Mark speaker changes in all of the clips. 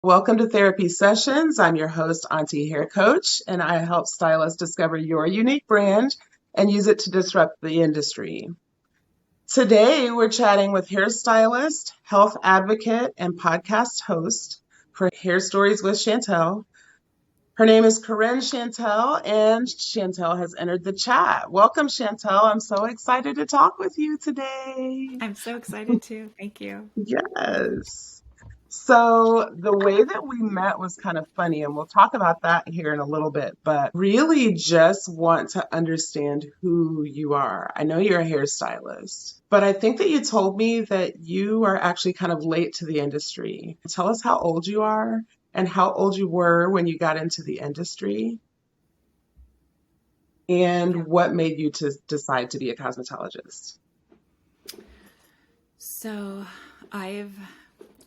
Speaker 1: Welcome to Therapy Sessions. I'm your host, Auntie Hair Coach, and I help stylists discover your unique brand and use it to disrupt the industry. Today, we're chatting with hairstylist, health advocate, and podcast host for Hairstories with Chantel. Her name is Carin Chantel, and Chantel has entered the chat. Welcome, Chantel. I'm so excited to talk with you today.
Speaker 2: I'm so excited too. Thank you.
Speaker 1: Yes. So the way that we met was kind of funny, and we'll talk about that here in a little bit, but really just want to understand who you are. I know you're a hairstylist, but I think that you told me that you are actually kind of late to the industry. Tell us how old you are and how old you were when you got into the industry
Speaker 2: Yeah.
Speaker 1: and what made you to decide to be a cosmetologist.
Speaker 2: So I've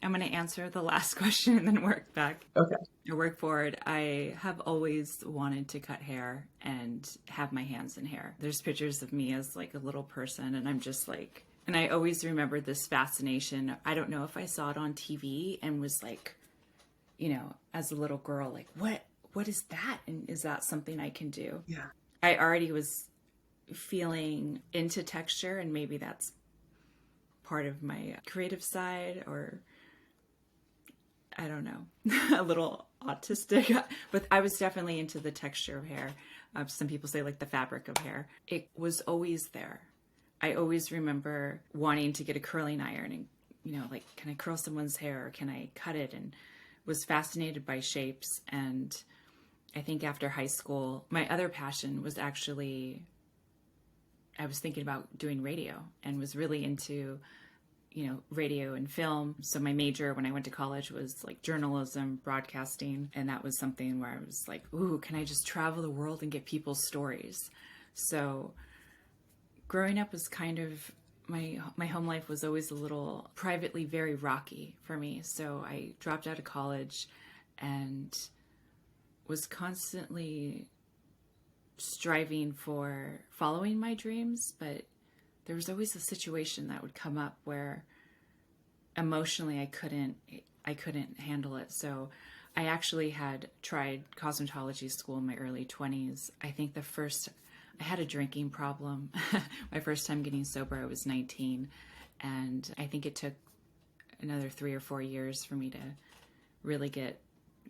Speaker 2: I'm going to answer the last question and then work back
Speaker 1: Okay.
Speaker 2: or work forward. I have always wanted to cut hair and have my hands in hair. There's pictures of me as like a little person and I'm just like, and I always remember this fascination. I don't know if I saw it on TV and was like, as a little girl, like what is that? And is that something I can do?
Speaker 1: Yeah.
Speaker 2: I already was feeling into texture and maybe that's part of my creative side, or I don't know, a little autistic, but I was definitely into the texture of hair. Some people say like the fabric of hair. It was always there. I always remember wanting to get a curling iron and, like, can I curl someone's hair or can I cut it? And was fascinated by shapes. And I think after high school, my other passion was actually, I was thinking about doing radio and was really into radio and film. So my major when I went to college was like journalism, broadcasting. And that was something where I was like, ooh, can I just travel the world and get people's stories? So growing up was kind of, my home life was always a little privately very rocky for me. So I dropped out of college and was constantly striving for following my dreams, but there was always a situation that would come up where emotionally I couldn't handle it. So I actually had tried cosmetology school in my early 20s. I think I had a drinking problem. My first time getting sober, I was 19. And I think it took another 3 or 4 years for me to really get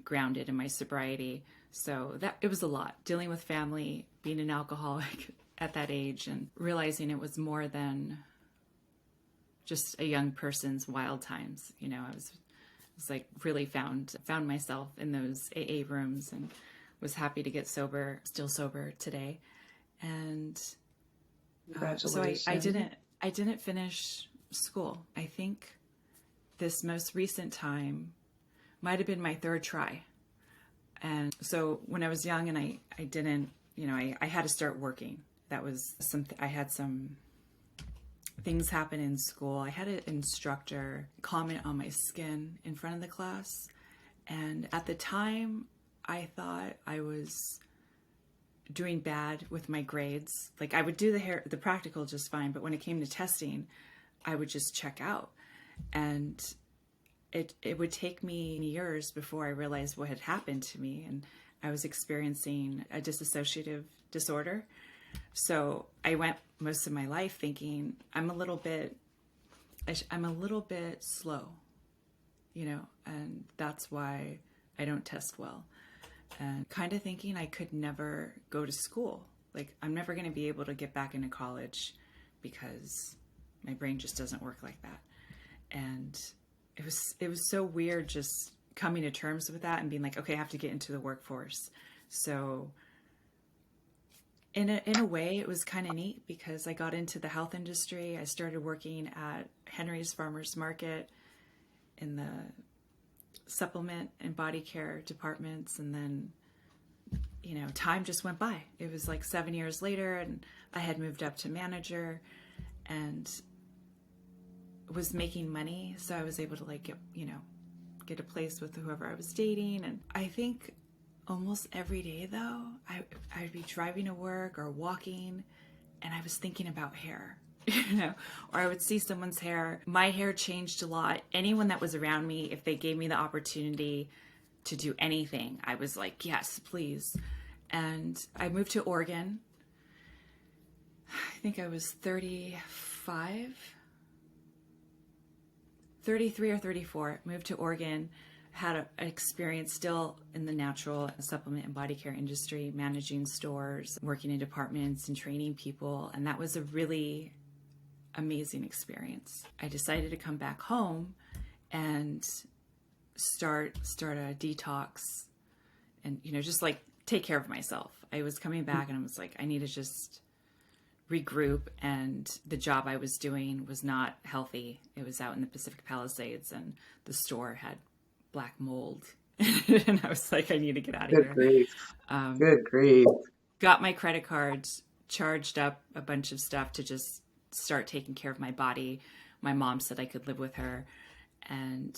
Speaker 2: grounded in my sobriety. So that it was a lot, dealing with family, being an alcoholic at that age, and realizing it was more than just a young person's wild times. I was like really found myself in those AA rooms and was happy to get sober, still sober today. And so
Speaker 1: Congratulations.
Speaker 2: I didn't finish school. I think this most recent time might have been my third try. And so when I was young and I didn't, I had to start working. That was I had some things happen in school. I had an instructor comment on my skin in front of the class. And at the time, I thought I was doing bad with my grades. Like I would do the practical just fine, but when it came to testing, I would just check out. And it would take me years before I realized what had happened to me. And I was experiencing a dissociative disorder. So I went most of my life thinking I'm a little bit slow, and that's why I don't test well. And kind of thinking I could never go to school. Like I'm never going to be able to get back into college because my brain just doesn't work like that. And it was so weird just coming to terms with that and being like, okay, I have to get into the workforce. So in a way, it was kind of neat because I got into the health industry. I started working at Henry's Farmers Market in the supplement and body care departments. And then, time just went by. It was like 7 years later and I had moved up to manager and was making money. So I was able to get a place with whoever I was dating. And I think almost every day though, I'd be driving to work or walking and I was thinking about hair. you know, or I would see someone's hair. My hair changed a lot. Anyone that was around me, if they gave me the opportunity to do anything, I was like, yes, please. And I moved to Oregon. I think I was 35, 33 or 34. Moved to Oregon, had an experience still in the natural supplement and body care industry, managing stores, working in departments and training people. And that was a really amazing experience. I decided to come back home and start a detox and, you know, just like take care of myself. I was coming back and I was like, I need to just regroup. And the job I was doing was not healthy. It was out in the Pacific Palisades and the store had black mold. And I was like, I need to get out of
Speaker 1: Good
Speaker 2: here.
Speaker 1: grief. Good grief.
Speaker 2: Got my credit cards, charged up a bunch of stuff to just start taking care of my body. My mom said I could live with her. And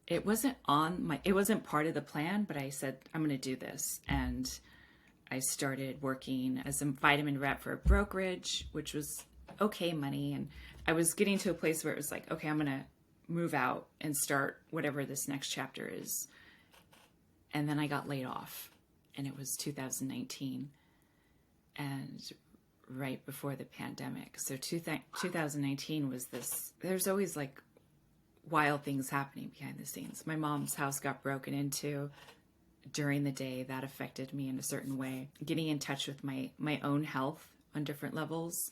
Speaker 2: it wasn't part of the plan, but I said, I'm going to do this. And I started working as a vitamin rep for a brokerage, which was okay money. And I was getting to a place where it was like, okay, I'm going to move out and start whatever this next chapter is. And then I got laid off, and it was 2019 and right before the pandemic. So 2019 was this, there's always like wild things happening behind the scenes. My mom's house got broken into during the day. That affected me in a certain way. Getting in touch with my own health on different levels.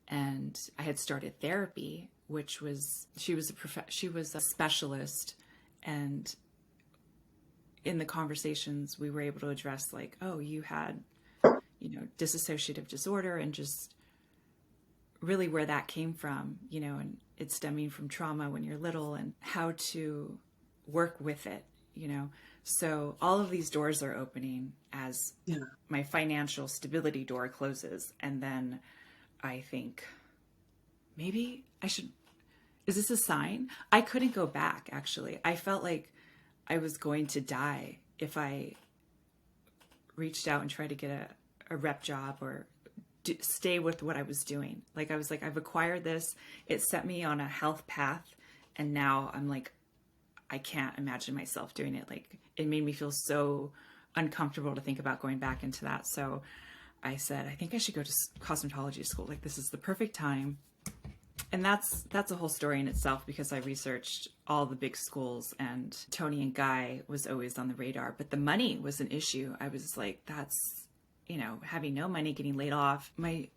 Speaker 2: And I had started therapy, which was, she was a specialist. And in the conversations, we were able to address like, oh, you had, you know, dissociative disorder, and just really where that came from, you know, and it's stemming from trauma when you're little and how to work with it, you know. So all of these doors are opening as my financial stability door closes. And then I think maybe I should, is this a sign? I couldn't go back, actually. I felt like I was going to die if I reached out and tried to get a rep job or stay with what I was doing. Like, I was like, I've acquired this. It set me on a health path. And now I'm like, I can't imagine myself doing it. Like, it made me feel so uncomfortable to think about going back into that. So I said, I think I should go to cosmetology school. Like, this is the perfect time. And that's a whole story in itself, because I researched all the big schools, and Tony and Guy was always on the radar, but the money was an issue. I was like, that's, you know, having no money, getting laid off. My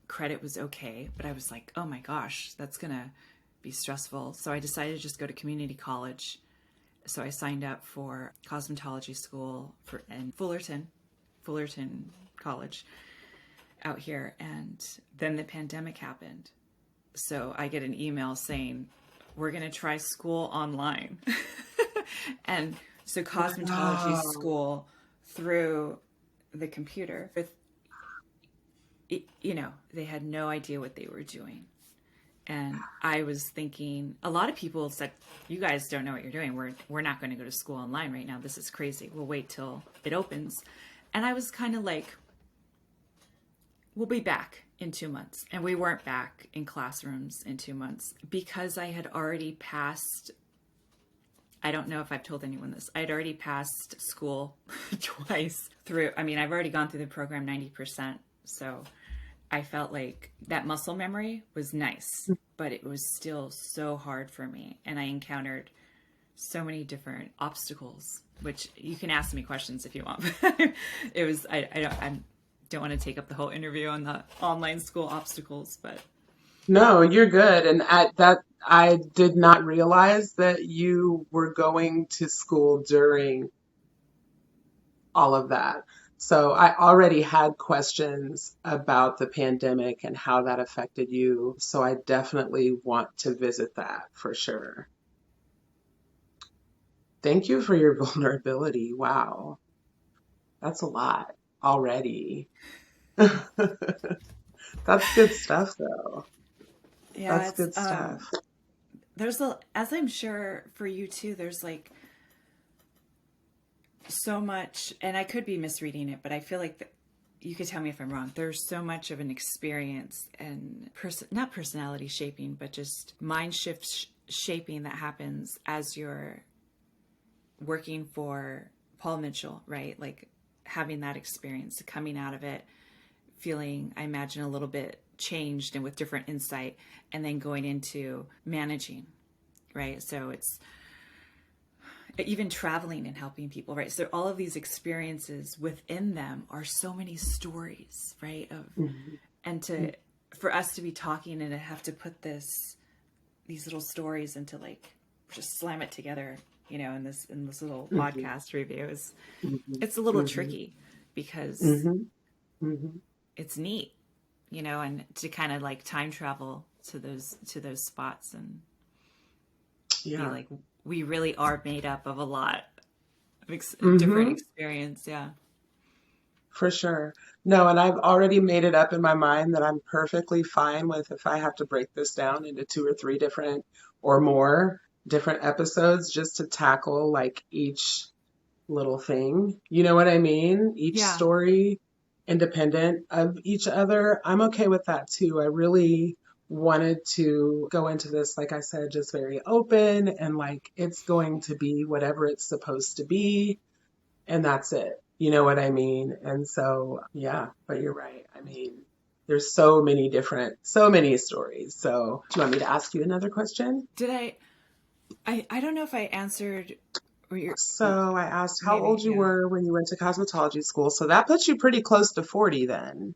Speaker 2: credit was okay, but I was like, oh my gosh, that's going to be stressful. So I decided to just go to community college. So I signed up for cosmetology school in Fullerton College out here. And then the pandemic happened. So I get an email saying, we're going to try school online. And so cosmetology school through the computer, you know, they had no idea what they were doing. And I was thinking, a lot of people said, you guys don't know what you're doing. We're not going to go to school online right now. This is crazy. We'll wait till it opens. And I was kind of like, we'll be back in 2 months. And we weren't back in classrooms in 2 months, because I had already passed, I don't know if I've told anyone this, I had already passed school twice through. I mean, I've already gone through the program 90%. So I felt like that muscle memory was nice, but it was still so hard for me. And I encountered so many different obstacles, which you can ask me questions if you want. It was, I don't want to take up the whole interview on the online school obstacles, but
Speaker 1: No, you're good. And at that, I did not realize that you were going to school during all of that. So I already had questions about the pandemic and how that affected you. So I definitely want to visit that for sure. Thank you for your vulnerability. Wow, that's a lot already. That's good stuff, though.
Speaker 2: yeah,
Speaker 1: That's
Speaker 2: it's,
Speaker 1: good stuff.
Speaker 2: as I'm sure for you too, there's like so much, and I could be misreading it, but I feel like you could tell me if I'm wrong, there's so much of an experience and not personality shaping, but just mind shift shaping that happens as you're working for Paul Mitchell, right? Like having that experience, coming out of it, feeling, I imagine, a little bit changed and with different insight, and then going into managing, right? So it's even traveling and helping people, right? So all of these experiences within them are so many stories, right? Of and to for us to be talking and to have to put these little stories into like just slam it together, you know, in this little podcast reviews, it's a little tricky because it's neat, you know, and to kind of like time travel to those spots and be like, we really are made up of a lot of different experience. Yeah.
Speaker 1: For sure. No, and I've already made it up in my mind that I'm perfectly fine with if I have to break this down into 2 or 3 different or more different episodes just to tackle like each little thing. You know what I mean? Each
Speaker 2: Yeah.
Speaker 1: story independent of each other. I'm okay with that too. I really wanted to go into this, like I said, just very open and like it's going to be whatever it's supposed to be. And that's it. You know what I mean? And so, yeah, but you're right. I mean, there's so many stories. So, do you want me to ask you another question?
Speaker 2: Did I don't know if I answered or you're,
Speaker 1: So, I asked how
Speaker 2: maybe,
Speaker 1: old you
Speaker 2: yeah.
Speaker 1: were when you went to cosmetology school. So, that puts you pretty close to 40 then.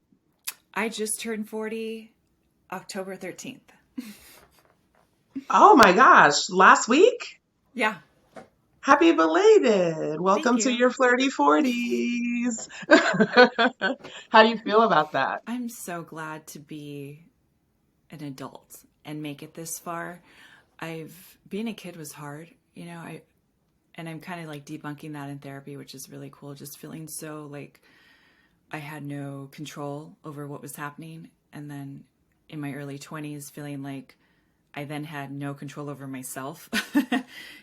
Speaker 2: I just turned 40 October 13th.
Speaker 1: Oh my gosh, last week?
Speaker 2: Yeah.
Speaker 1: Happy belated.
Speaker 2: Thank
Speaker 1: Welcome to
Speaker 2: you.
Speaker 1: your flirty 40s. How do you feel about that?
Speaker 2: I'm so glad to be an adult and make it this far. Being a kid was hard, you know, and I'm kind of like debunking that in therapy, which is really cool. Just feeling so like I had no control over what was happening. And then in my early 20s, feeling like I then had no control over myself,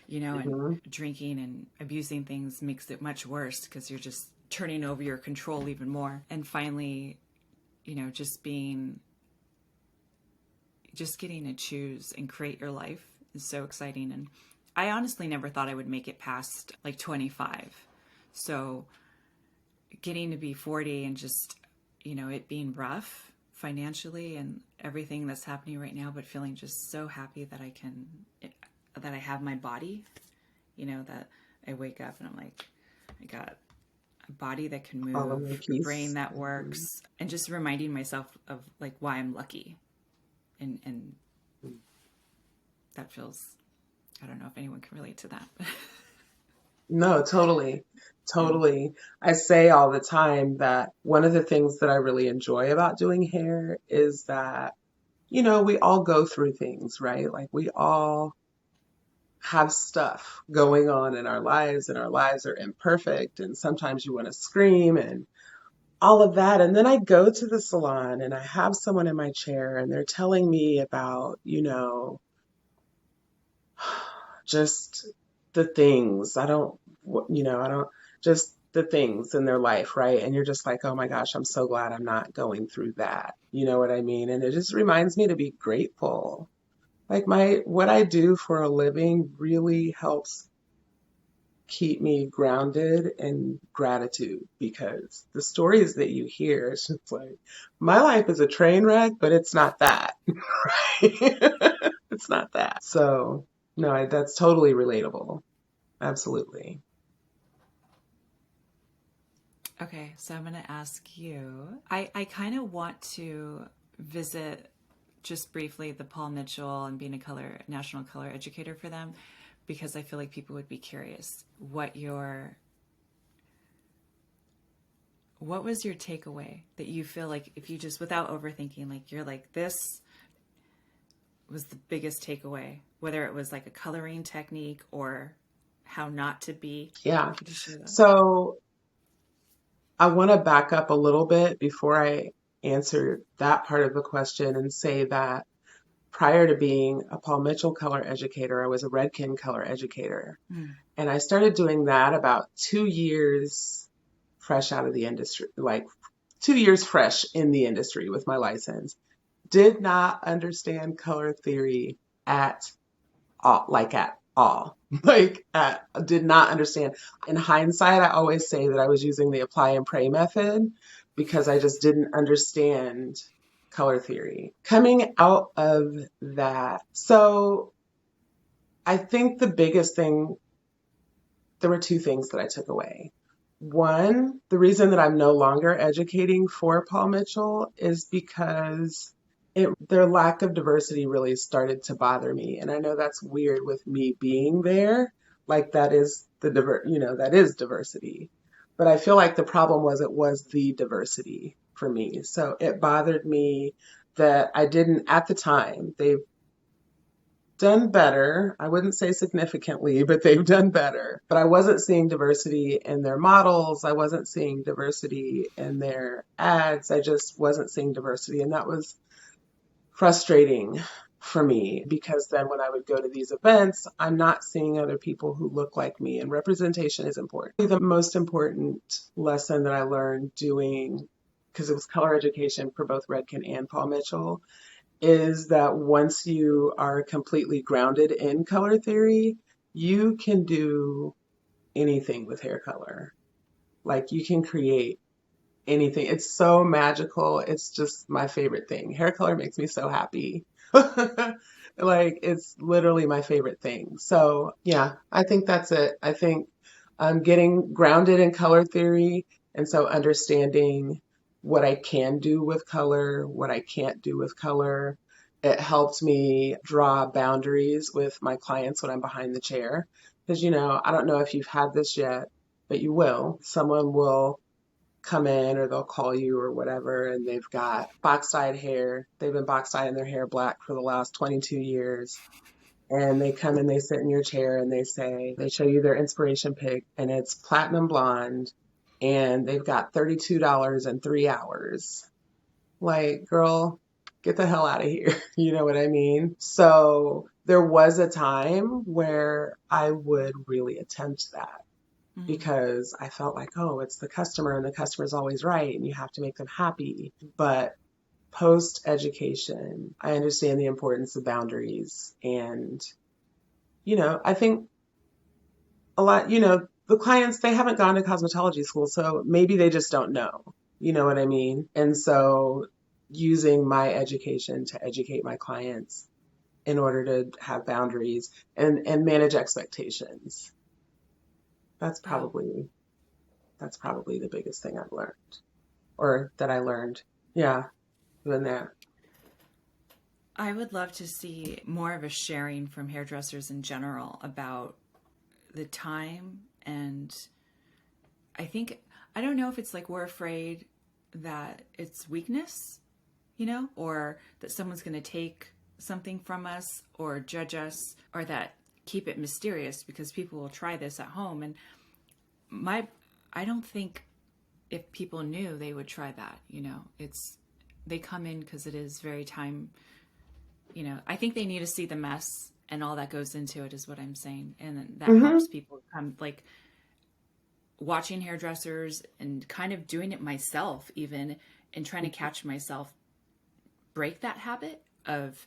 Speaker 2: you know, and
Speaker 1: Mhm.
Speaker 2: drinking and abusing things makes it much worse because you're just turning over your control even more. And finally, you know, just getting to choose and create your life is so exciting. And I honestly never thought I would make it past like 25. So getting to be 40 and just, you know, it being rough financially and everything that's happening right now, but feeling just so happy that that I have my body, you know, that I wake up and I'm like, I got a body that can
Speaker 1: All of
Speaker 2: move,
Speaker 1: my
Speaker 2: a brain
Speaker 1: piece.
Speaker 2: that works, and just reminding myself of like why I'm lucky. And that feels, I don't know if anyone can relate to that.
Speaker 1: No, totally.
Speaker 2: Yeah.
Speaker 1: Totally. I say all the time that one of the things that I really enjoy about doing hair is that, we all go through things, right? Like we all have stuff going on in our lives, and our lives are imperfect, and sometimes you want to scream and all of that. And then I go to the salon and I have someone in my chair and they're telling me about, just the things. I don't, just the things in their life, right? And you're just like, oh my gosh, I'm so glad I'm not going through that. You know what I mean? And it just reminds me to be grateful. Like what I do for a living really helps keep me grounded in gratitude because the stories that you hear, it's just like, my life is a train wreck, but it's not that, right? It's not that. So, no, that's totally relatable. Absolutely.
Speaker 2: Okay, so I'm going to ask you. I kind of want to visit just briefly the Paul Mitchell and being a national color educator for them because I feel like people would be curious what was your takeaway that you feel like if you just without overthinking like you're like this was the biggest takeaway, whether it was like a coloring technique or how not to be.
Speaker 1: Yeah.
Speaker 2: Could you share that?
Speaker 1: So I want to back up a little bit before I answer that part of the question and say that prior to being a Paul Mitchell color educator, I was a Redken color educator.
Speaker 2: Mm.
Speaker 1: And I started doing that about 2 years fresh out of the industry, like 2 years fresh in the industry with my license. Did not understand color theory at all, like at all. Did not understand. In hindsight, I always say that I was using the apply and pray method because I just didn't understand color theory. Coming out of that, so I think the biggest thing, there were two things that I took away. One, the reason that I'm no longer educating for Paul Mitchell is because their lack of diversity really started to bother me. And I know that's weird with me being there. Like that is that is diversity. But I feel like the problem was it was the diversity for me. So it bothered me that I didn't at the time. They've done better. I wouldn't say significantly, but they've done better. But I wasn't seeing diversity in their models. I wasn't seeing diversity in their ads. I just wasn't seeing diversity. And that was frustrating for me because then when I would go to these events, I'm not seeing other people who look like me, and representation is important. The most important lesson that I learned doing, because it was color education for both Redken and Paul Mitchell, is that once you are completely grounded in color theory, you can do anything with hair color. Like you can create anything. It's so magical. It's just my favorite thing. Hair color makes me so happy. Like it's literally my favorite thing. So yeah, I think that's it. I think I'm getting grounded in color theory. And so understanding what I can do with color, what I can't do with color. It helps me draw boundaries with my clients when I'm behind the chair. Because, I don't know if you've had this yet, but you will. Someone will come in or they'll call you or whatever, and they've got box dyed hair. They've been box dyeing their hair black for the last 22 years. And they come and they sit in your chair and they show you their inspiration pic, and it's platinum blonde, and they've got $32 in 3 hours. Like, girl, get the hell out of here. You know what I mean? So there was a time where I would really attempt that because I felt like, oh, it's the customer and the customer's always right and you have to make them happy. But post education, I understand the importance of boundaries. And, I think a lot, the clients, they haven't gone to cosmetology school, so maybe they just don't know. You know what I mean? And so using my education to educate my clients in order to have boundaries and manage expectations. That's probably the biggest thing I've learned, or that I learned. Yeah, doing that.
Speaker 2: I would love to see more of a sharing from hairdressers in general about the time. And I don't know if it's like we're afraid that it's weakness, or that someone's going to take something from us or judge us, or that keep it mysterious because people will try this at home. And I don't think if people knew, they would try that. They come in because it is very time. I think they need to see the mess and all that goes into it, is what I'm saying. And that helps people come, like watching hairdressers and kind of doing it myself even, and trying to catch myself, break that habit of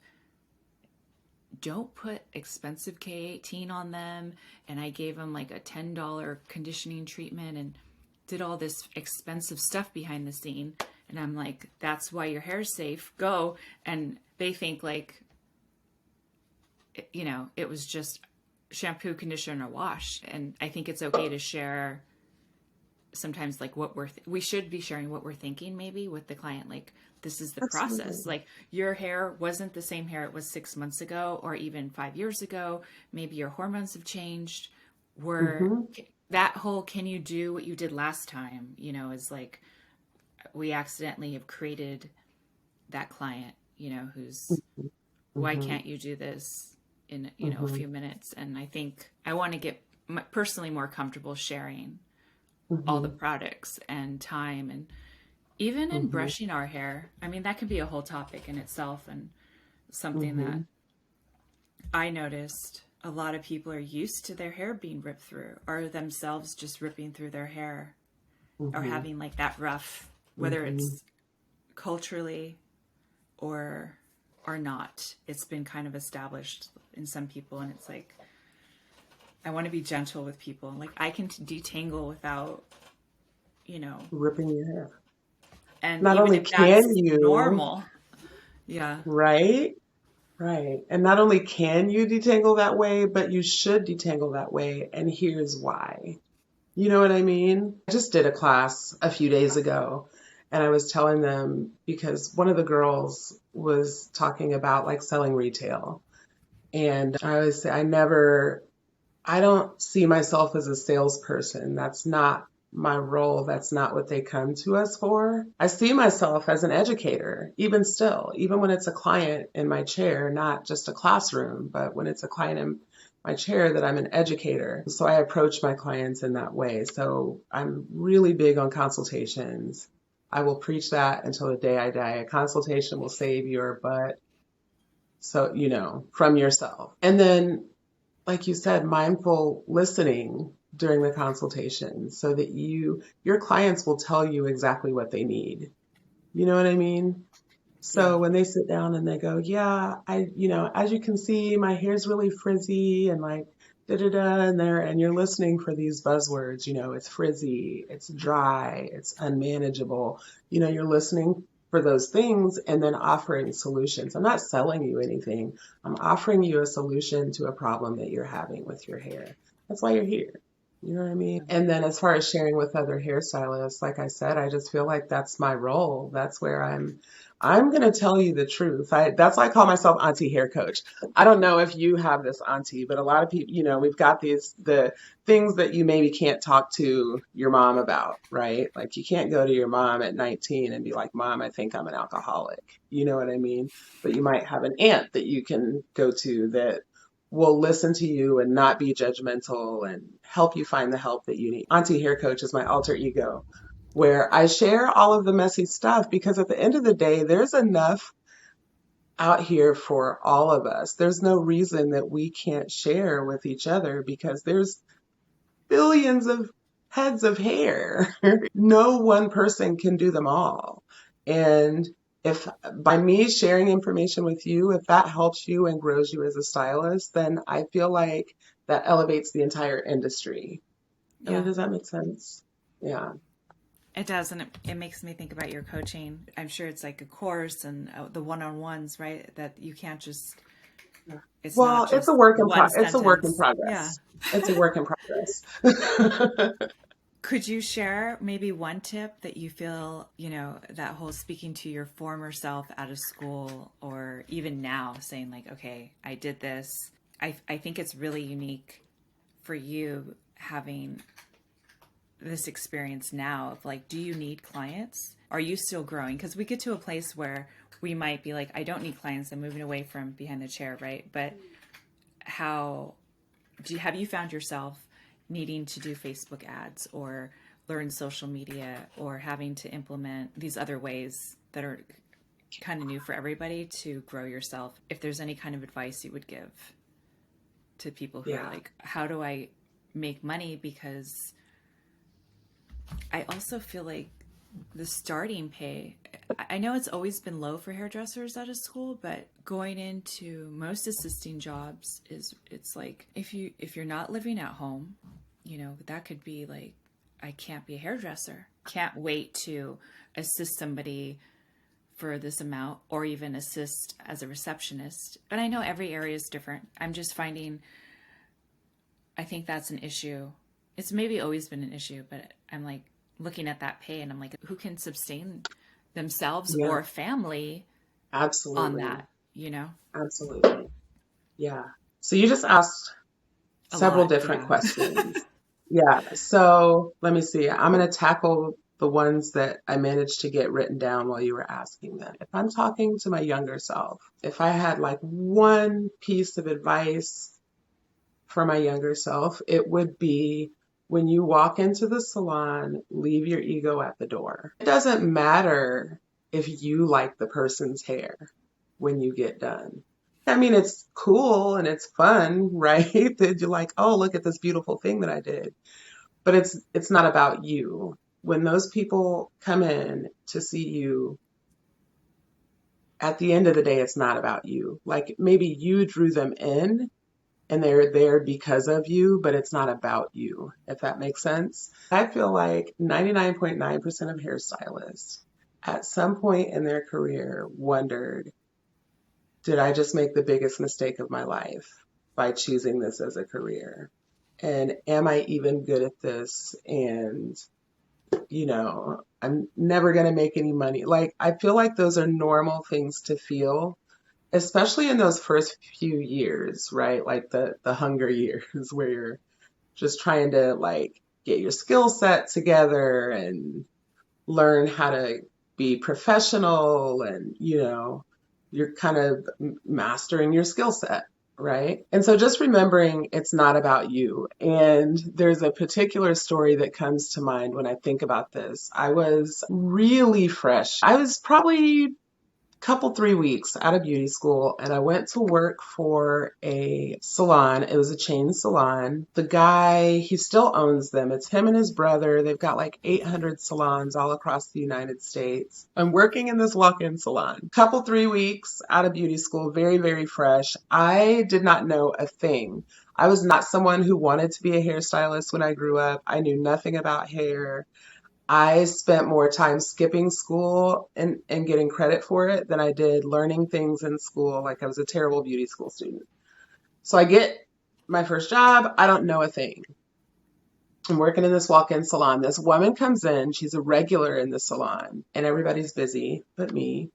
Speaker 2: don't put expensive K18 on them. And I gave them like a $10 conditioning treatment and did all this expensive stuff behind the scene. And I'm like, that's why your hair's safe. Go. And they think like, it was just shampoo, conditioner, wash. And I think it's okay to share sometimes like what we should be sharing what we're thinking maybe with the client. Like, this is the
Speaker 1: Absolutely.
Speaker 2: process. Like, your hair wasn't the same hair it was 6 months ago or even 5 years ago. Maybe your hormones have changed. That whole, can you do what you did last time, is like, we accidentally have created that client, who's, why can't you do this in, a few minutes? And I think I want to get personally more comfortable sharing all the products and time, and even in brushing our hair. I mean, that could be a whole topic in itself, and something that I noticed a lot of people are used to their hair being ripped through, or themselves just ripping through their hair, or having like that rough whether
Speaker 1: Hmm.
Speaker 2: it's culturally or not. It's been kind of established in some people, and it's like I want to be gentle with people. Like I can detangle without, you know,
Speaker 1: Ripping your hair.
Speaker 2: and
Speaker 1: Not
Speaker 2: even
Speaker 1: only
Speaker 2: if
Speaker 1: can
Speaker 2: that's
Speaker 1: you,
Speaker 2: normal, yeah,
Speaker 1: right? Right. And not only can you detangle that way, but you should detangle that way. And here's why. You know what I mean? I just did a class a few days ago and I was telling them because one of the girls was talking about like selling retail. And I always say, I don't see myself as a salesperson. That's not my role. That's not what they come to us for. I see myself as an educator, even still, even when it's a client in my chair, not just a classroom, but when it's a client in my chair, that I'm an educator. So I approach my clients in that way. So I'm really big on consultations. I will preach that until the day I die. A consultation will save your butt. So, from yourself. And then like you said, mindful listening during the consultation so that your clients will tell you exactly what they need. You know what I mean?
Speaker 2: yeah,
Speaker 1: So when they sit down and they go, yeah, as you can see, my hair's really frizzy and like da da da and you're listening for these buzzwords, it's frizzy, it's dry, it's unmanageable. You're listening for those things and then offering solutions. I'm not selling you anything. I'm offering you a solution to a problem that you're having with your hair. That's why you're here. You know what I mean? And then as far as sharing with other hairstylists, like I said, I just feel like that's my role. That's where I'm going to tell you the truth. That's why I call myself Auntie Hair Coach. I don't know if you have this, Auntie, but a lot of people, we've got the things that you maybe can't talk to your mom about, right? Like you can't go to your mom at 19 and be like, Mom, I think I'm an alcoholic. You know what I mean? But you might have an aunt that you can go to that will listen to you and not be judgmental and help you find the help that you need. Auntie Hair Coach is my alter ego where I share all of the messy stuff because at the end of the day, there's enough out here for all of us. There's no reason that we can't share with each other because there's billions of heads of hair. No one person can do them all. And if by me sharing information with you, if that helps you and grows you as a stylist, then I feel like that elevates the entire industry.
Speaker 2: yeah.
Speaker 1: Does that make sense? Yeah.
Speaker 2: It does, and it makes me think about your coaching. I'm sure it's like a course and the one-on-ones, right? That you can't just. It's not
Speaker 1: Well,
Speaker 2: just one
Speaker 1: it's a work in
Speaker 2: sentence. Yeah.
Speaker 1: progress. It's a work in progress.
Speaker 2: Could you share maybe one tip that you feel, that whole speaking to your former self out of school or even now saying like, okay, I did this. I think it's really unique for you having this experience now of like, do you need clients? Are you still growing? Because we get to a place where we might be like, I don't need clients. I'm moving away from behind the chair, right? But how have you found yourself needing to do Facebook ads or learn social media or having to implement these other ways that are kind of new for everybody to grow yourself? If there's any kind of advice you would give to people who are
Speaker 1: Yeah.
Speaker 2: like, how do I make money? Because I also feel like the starting pay, I know it's always been low for hairdressers out of school, but going into most assisting jobs it's like if you're not living at home, that could be like, I can't be a hairdresser. Can't wait to assist somebody for this amount or even assist as a receptionist. But I know every area is different. I'm just finding I think that's an issue. It's maybe always been an issue, but I'm like looking at that pay and I'm like, who can sustain themselves
Speaker 1: Yeah,
Speaker 2: or a family on
Speaker 1: absolutely.
Speaker 2: that, you know?
Speaker 1: Absolutely. Yeah. So you just asked
Speaker 2: A
Speaker 1: several
Speaker 2: lot,
Speaker 1: different
Speaker 2: yeah.
Speaker 1: questions. Yeah. So let me see. I'm going to tackle the ones that I managed to get written down while you were asking them. If I'm talking to my younger self, if I had like one piece of advice for my younger self, it would be when you walk into the salon, leave your ego at the door. It doesn't matter if you like the person's hair when you get done. I mean, it's cool and it's fun, right? That you're like, oh, look at this beautiful thing that I did. But it's not about you. when those people come in to see you, at the end of the day, it's not about you. Like maybe you drew them in and they're there because of you, but it's not about you, if that makes sense. I feel like 99.9% of hairstylists at some point in their career wondered, did I just make the biggest mistake of my life by choosing this as a career? And am I even good at this? And, I'm never going to make any money. Like, I feel like those are normal things to feel, especially in those first few years, right? Like the hunger years where you're just trying to like get your skill set together and learn how to be professional and, you're kind of mastering your skill set, right? And so just remembering it's not about you. And there's a particular story that comes to mind when I think about this. I was really fresh. I was probably couple 3 weeks out of beauty school, and I went to work for a salon. It was a chain salon. The guy, he still owns them. It's him and his brother. They've got like 800 salons all across the United States. I'm working in this walk-in salon. Couple 3 weeks out of beauty school, very, very fresh. I did not know a thing. I was not someone who wanted to be a hairstylist when I grew up. I knew nothing about hair. I spent more time skipping school and getting credit for it than I did learning things in school. Like I was a terrible beauty school student. So I get my first job. I don't know a thing. I'm working in this walk-in salon. This woman comes in. She's a regular in the salon and everybody's busy but me.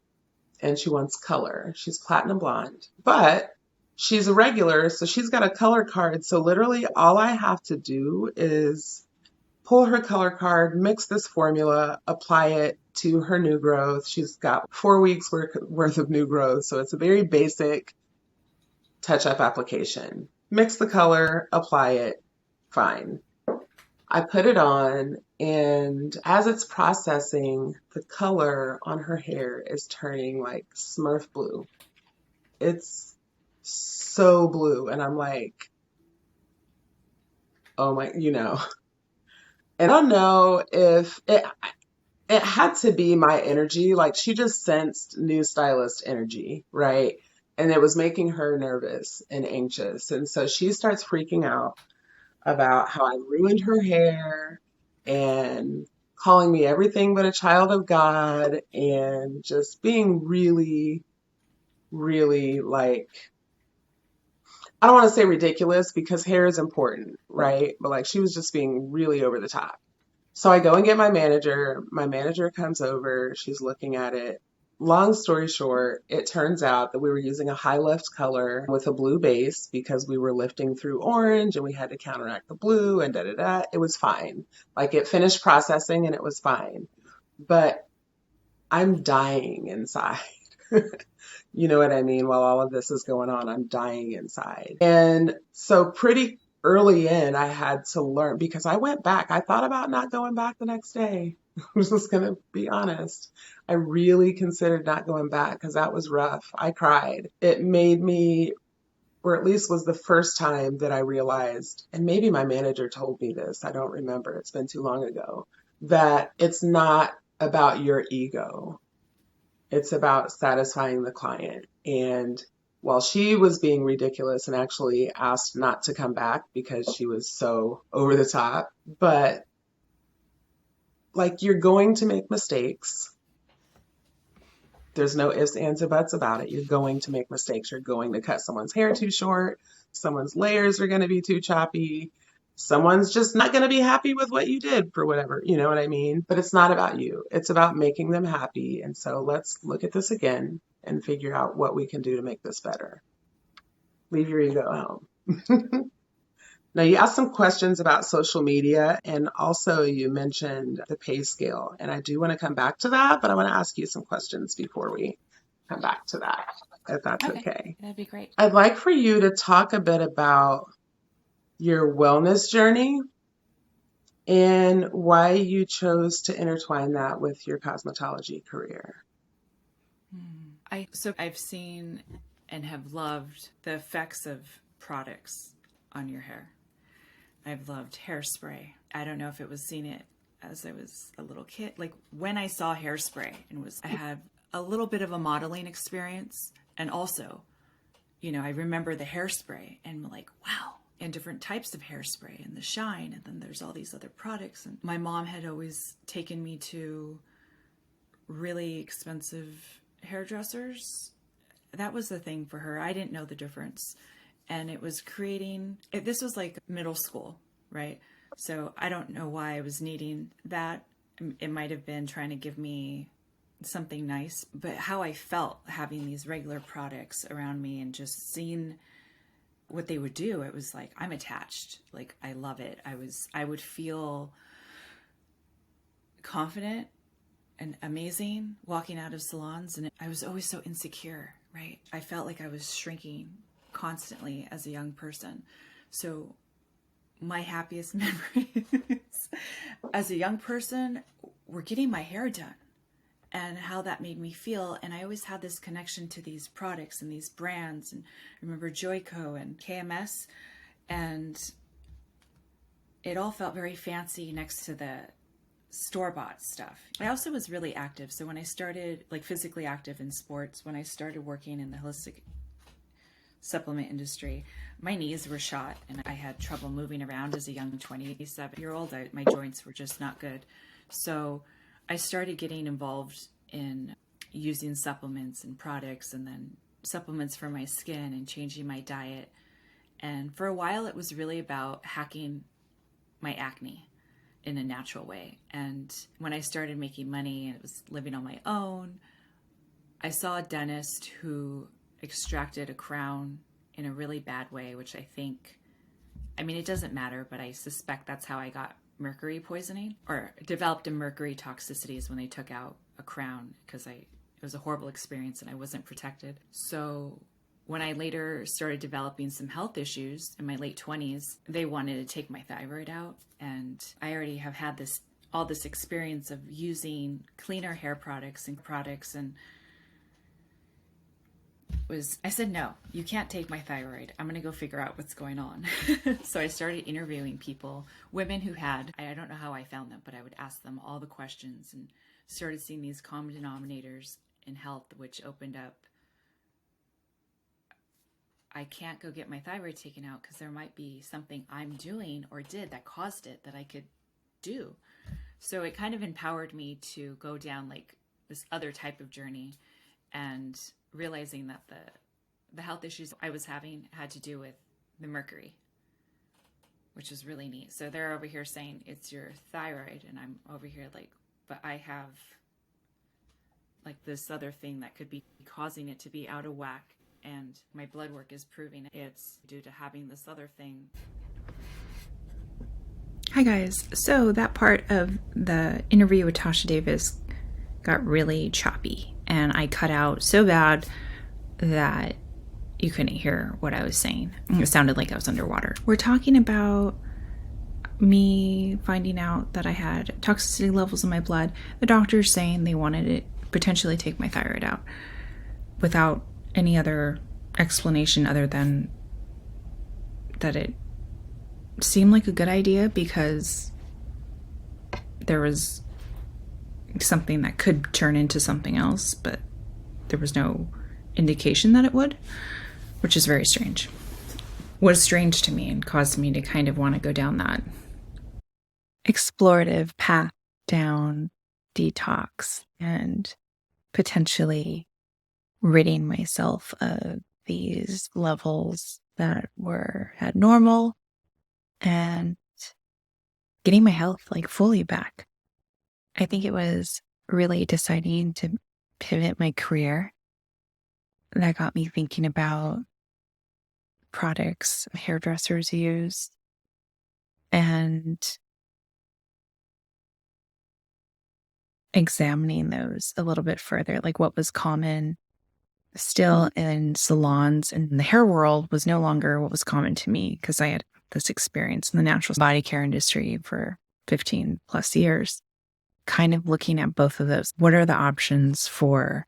Speaker 1: And she wants color. She's platinum blonde, but she's a regular. So she's got a color card. So literally all I have to do is pull her color card, mix this formula, apply it to her new growth. She's got 4 weeks worth of new growth. So it's a very basic touch-up application. Mix the color, apply it, fine. I put it on, and as it's processing, the color on her hair is turning like Smurf blue. It's so blue. And I'm like, oh my, And I don't know if it had to be my energy. Like she just sensed new stylist energy, right? And it was making her nervous and anxious. And so she starts freaking out about how I ruined her hair and calling me everything but a child of God and just being really, really like, I don't want to say ridiculous because hair is important, right? But like she was just being really over the top. So I go and get my manager. My manager comes over. She's looking at it. Long story short, it turns out that we were using a high lift color with a blue base because we were lifting through orange and we had to counteract the blue and da da da. It was fine. Like it finished processing and it was fine. But I'm dying inside. You know what I mean? While all of this is going on, I'm dying inside. And so pretty early in, I had to learn because I went back. I thought about not going back the next day. I'm just going to be honest. I really considered not going back because that was rough. I cried. It made me, or at least was the first time that I realized, and maybe my manager told me this, I don't remember, it's been too long ago, that it's not about your ego. It's about satisfying the client. And while she was being ridiculous and actually asked not to come back because she was so over the top, but like you're going to make mistakes. There's no ifs, ands, or buts about it. You're going to make mistakes. You're going to cut someone's hair too short. Someone's layers are going to be too choppy. Someone's just not going to be happy with what you did for whatever, you know what I mean? But it's not about you. It's about making them happy. And so let's look at this again and figure out what we can do to make this better. Leave your ego at home. Now, you asked some questions about social media, and also you mentioned the pay scale. And I do want to come back to that, but I want to ask you some questions before we come back to that, if that's okay.
Speaker 2: That'd be great.
Speaker 1: I'd like for you to talk a bit about your wellness journey and why you chose to intertwine that with your cosmetology career.
Speaker 2: I've seen and have loved the effects of products on your hair. I've loved hairspray. I don't know if it was seen it as I was a little kid, like when I saw Hairspray and I had a little bit of a modeling experience. And also, I remember the Hairspray and like, wow, and different types of hairspray and the shine. And then there's all these other products. And my mom had always taken me to really expensive hairdressers. That was the thing for her. I didn't know the difference. And it was this was like middle school, right? So I don't know why I was needing that. It might have been trying to give me something nice, but how I felt having these regular products around me and just seeing what they would do, it was like, I'm attached. Like, I love it. I would feel confident and amazing walking out of salons. And I was always so insecure, right? I felt like I was shrinking constantly as a young person. So my happiest memories as a young person were getting my hair done and how that made me feel. And I always had this connection to these products and these brands. And I remember Joico and KMS, and it all felt very fancy next to the store-bought stuff. I also was really active. So when I started, like physically active in sports, when I started working in the holistic supplement industry, my knees were shot and I had trouble moving around as a young 27-year-old. My joints were just not good. So I started getting involved in using supplements and products, and then supplements for my skin and changing my diet. And for a while, it was really about hacking my acne in a natural way. And when I started making money and it was living on my own, I saw a dentist who extracted a crown in a really bad way, which it doesn't matter, but I suspect that's how I got mercury poisoning, or developed a mercury toxicities when they took out a crown, because it was a horrible experience and I wasn't protected. So when I later started developing some health issues in my late 20s, they wanted to take my thyroid out. And I already have had all this experience of using cleaner hair products, and I said, no, you can't take my thyroid. I'm going to go figure out what's going on. So I started interviewing people, women who I don't know how I found them, but I would ask them all the questions and started seeing these common denominators in health, which opened up. I can't go get my thyroid taken out because there might be something I'm doing or did that caused it that I could do. So it kind of empowered me to go down like this other type of journey, and realizing that the health issues I was having had to do with the mercury, which is really neat. So they're over here saying it's your thyroid, and I'm over here like, but I have like this other thing that could be causing it to be out of whack. And my blood work is proving it's due to having this other thing. Hi guys. So that part of the interview with Tasha Davis got really choppy, and I cut out so bad that you couldn't hear what I was saying. It sounded like I was underwater. We're talking about me finding out that I had toxicity levels in my blood. The doctors saying they wanted to potentially take my thyroid out without any other explanation other than that it seemed like a good idea because there was something that could turn into something else, but there was no indication that it would, which is very strange. Was strange to me and caused me to kind of want to go down that explorative path down detox and potentially ridding myself of these levels that had normal and getting my health like fully back. I think it was really deciding to pivot my career that got me thinking about products hairdressers use and examining those a little bit further, like what was common still in salons and in the hair world was no longer what was common to me because I had this experience in the natural body care industry for 15 plus years. Kind of looking at both of those. What are the options for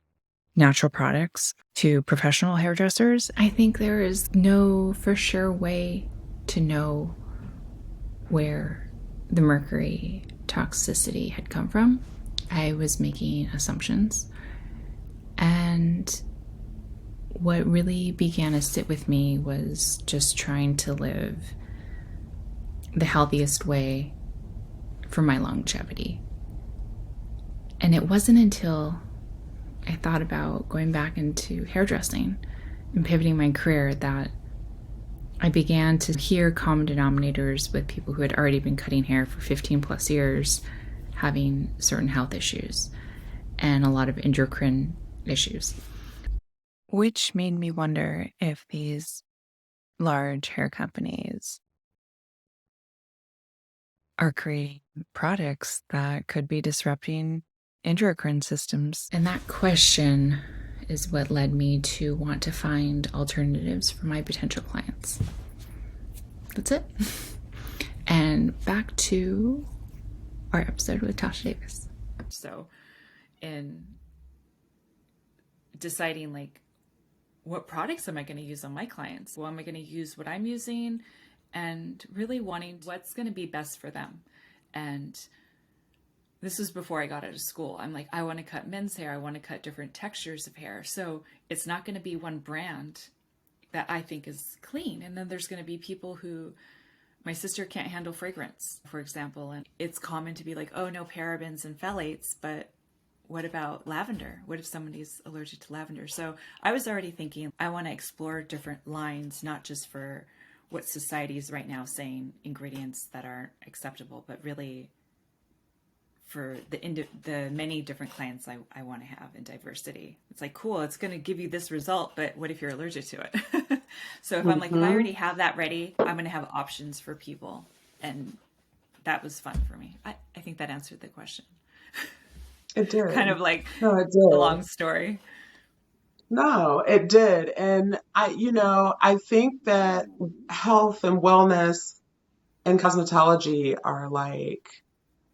Speaker 2: natural products to professional hairdressers? I think there is no for sure way to know where the mercury toxicity had come from. I was making assumptions. And what really began to sit with me was just trying to live the healthiest way for my longevity. And it wasn't until I thought about going back into hairdressing and pivoting my career that I began to hear common denominators with people who had already been cutting hair for 15 plus years having certain health issues and a lot of endocrine issues. Which made me wonder if these large hair companies are creating products that could be disrupting endocrine systems. And that question is what led me to want to find alternatives for my potential clients. That's it. And back to our episode with Tasha Davis. So in deciding like, what products am I going to use on my clients? Well, am I going to use what I'm using? And really wanting what's going to be best for them. And this was before I got out of school. I'm like, I want to cut men's hair. I want to cut different textures of hair. So it's not going to be one brand that I think is clean. And then there's going to be people who, my sister can't handle fragrance, for example. And it's common to be like, oh, no parabens and phthalates, but what about lavender? What if somebody's allergic to lavender? So I was already thinking, I want to explore different lines, not just for what society is right now saying ingredients that aren't acceptable, but really for the many different clients I want to have in diversity. It's like, cool, it's going to give you this result, but what if you're allergic to it? So if I'm like, if I already have that ready, I'm going to have options for people. And that was fun for me. I think that answered the question.
Speaker 1: It did.
Speaker 2: Kind of like
Speaker 1: No, it did.
Speaker 2: a long story.
Speaker 1: No, it did. And I think that health and wellness and cosmetology are like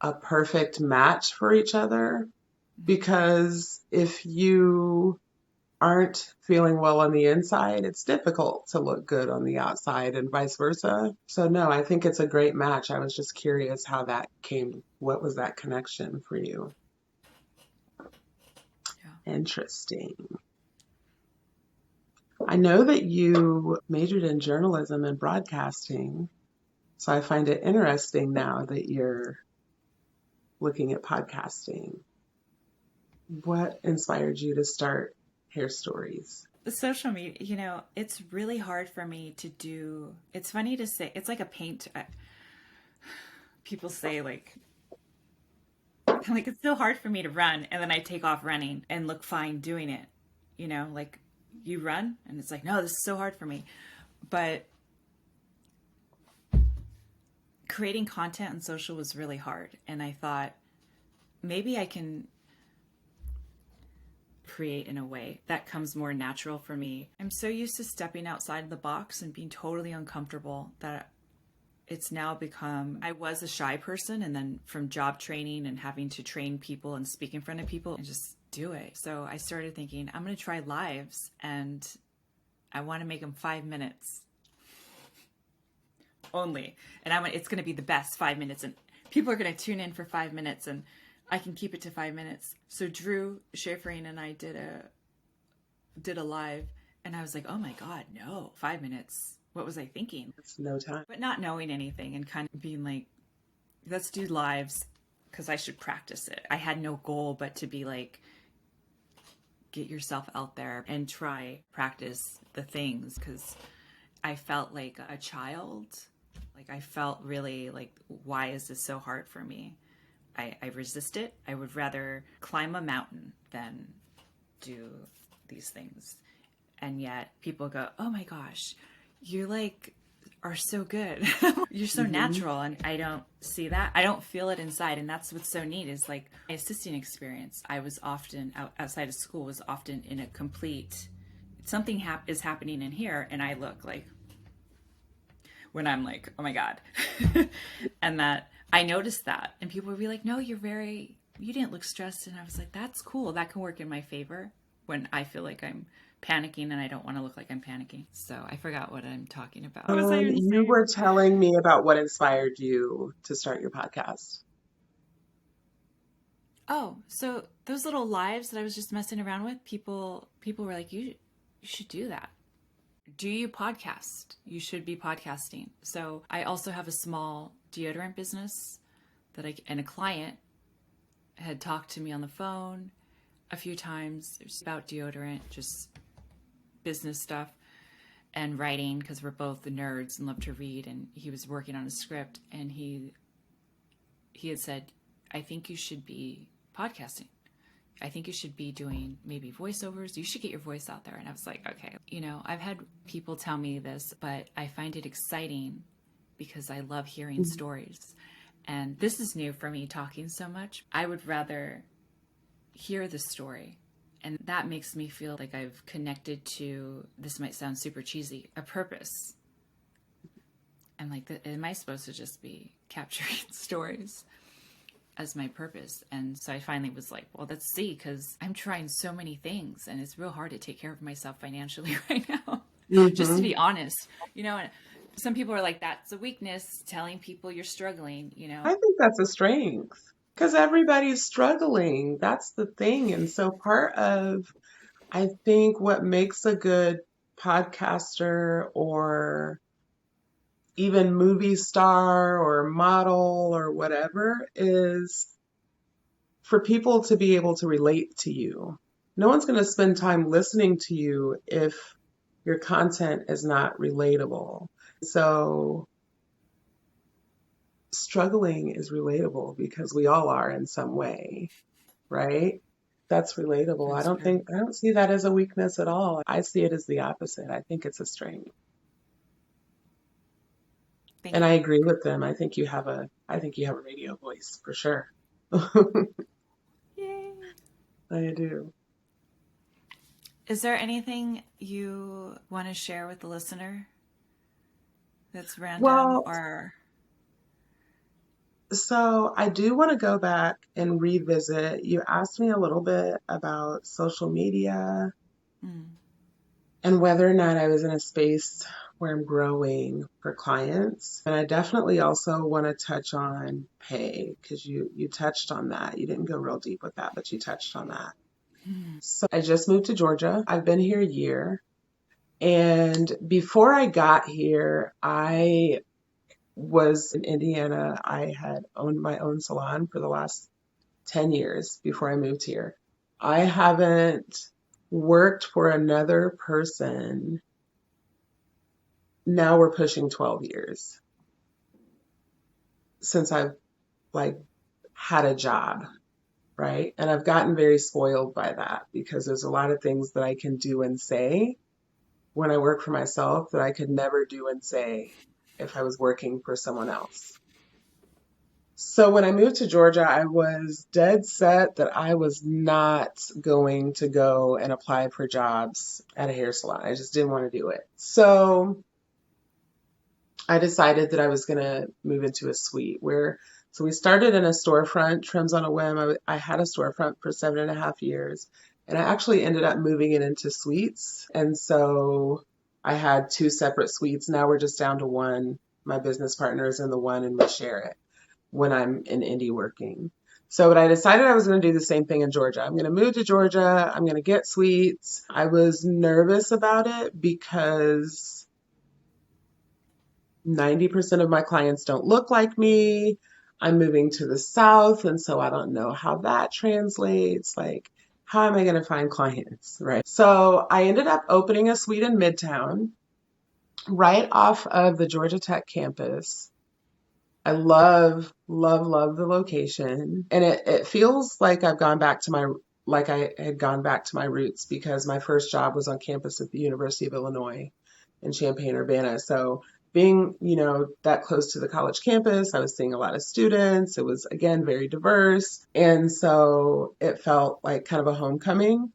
Speaker 1: a perfect match for each other, because if you aren't feeling well on the inside, it's difficult to look good on the outside and vice versa. So no, I think it's a great match. I was just curious how that came. What was that connection for you? Yeah. Interesting. I know that you majored in journalism and broadcasting, so I find it interesting now that you're looking at podcasting. What inspired you to start Hairstories?
Speaker 2: The social media, it's really hard for me to do. It's funny to say, it's like a paint. People say like it's so hard for me to run, and then I take off running and look fine doing it. Like you run and it's like, no, this is so hard for me. But creating content on social was really hard. And I thought maybe I can create in a way that comes more natural for me. I'm so used to stepping outside the box and being totally uncomfortable that it's now become, I was a shy person, and then from job training and having to train people and speak in front of people and just do it. So I started thinking, I'm going to try lives, and I want to make them 5 minutes only. And it's going to be the best 5 minutes, and people are going to tune in for 5 minutes, and I can keep it to 5 minutes. So Drew Schafferine and I did a live, and I was like, oh my God, no, 5 minutes. What was I thinking?
Speaker 1: It's no time.
Speaker 2: But not knowing anything and kind of being like, let's do lives because I should practice it. I had no goal but to be like, get yourself out there and practice the things, because I felt like a child. Like I felt really like, why is this so hard for me? I resist it. I would rather climb a mountain than do these things. And yet people go, oh my gosh, you are so good. You're so natural. And I don't see that. I don't feel it inside. And that's what's so neat is like my assisting experience. I was often outside of school, was often in a complete, something is happening in here. And I look like, when I'm like, oh my God. And that I noticed that, and people would be like, no, you didn't look stressed. And I was like, that's cool. That can work in my favor when I feel like I'm panicking and I don't want to look like I'm panicking. So I forgot what I'm talking about.
Speaker 1: You were telling me about what inspired you to start your podcast.
Speaker 2: Oh, so those little lives that I was just messing around with, people were like, you should do that. Do you podcast? You should be podcasting. So I also have a small deodorant business and a client had talked to me on the phone a few times about deodorant, just business stuff and writing, because we're both the nerds and love to read. And he was working on a script, and he had said, I think you should be podcasting. I think you should be doing maybe voiceovers. You should get your voice out there. And I was like, okay. I've had people tell me this, but I find it exciting because I love hearing stories. And this is new for me, talking so much. I would rather hear the story. And that makes me feel like I've connected to, this might sound super cheesy, a purpose. And like, am I supposed to just be capturing stories as my purpose? And so I finally was like, well, let's see, because I'm trying so many things and it's real hard to take care of myself financially right now. Just to be honest, and some people are like, that's a weakness, telling people you're struggling,
Speaker 1: I think that's a strength because everybody's struggling. That's the thing. And so part of, I think, what makes a good podcaster or even movie star or model or whatever is for people to be able to relate to you. No one's going to spend time listening to you if your content is not relatable. So struggling is relatable because we all are in some way, right? That's relatable.
Speaker 2: That's true.
Speaker 1: I don't see that as a weakness at all. I see it as the opposite. I think it's a strength.
Speaker 2: Thank
Speaker 1: And
Speaker 2: you.
Speaker 1: I agree with them. I think you have a radio voice for sure.
Speaker 2: Yay.
Speaker 1: I do.
Speaker 2: Is there anything you want to share with the listener that's random
Speaker 1: Well,
Speaker 2: or?
Speaker 1: so I do want to go back and revisit. You asked me a little bit about social media
Speaker 2: Mm,
Speaker 1: and whether or not I was in a space where I'm growing for clients. And I definitely also want to touch on pay because you touched on that. You didn't go real deep with that, but you touched on that. So I just moved to Georgia. I've been here a year. And before I got here, I was in Indiana. I had owned my own salon for the last 10 years before I moved here. I haven't worked for another person. Now we're pushing 12 years since I've like had a job, right? And I've gotten very spoiled by that because there's a lot of things that I can do and say when I work for myself that I could never do and say if I was working for someone else. So when I moved to Georgia, I was dead set that I was not going to go and apply for jobs at a hair salon. I just didn't want to do it. So I decided that I was going to move into a suite so we started in a storefront, Trims on a Whim. I had a storefront for 7.5 years, and I actually ended up moving it into suites. And so I had two separate suites. Now we're just down to one. My business partner is in the one, and we share it when I'm in Indy working. But I decided I was going to do the same thing in Georgia. I'm going to move to Georgia. I'm going to get suites. I was nervous about it because 90% of my clients don't look like me. I'm moving to the South, and so I don't know how that translates. Like, how am I going to find clients, right? So I ended up opening a suite in Midtown, right off of the Georgia Tech campus. I love, love, love the location. And it feels like I had gone back to my roots because my first job was on campus at the University of Illinois in Champaign-Urbana. So being, that close to the college campus, I was seeing a lot of students. It was, again, very diverse. And so it felt like kind of a homecoming.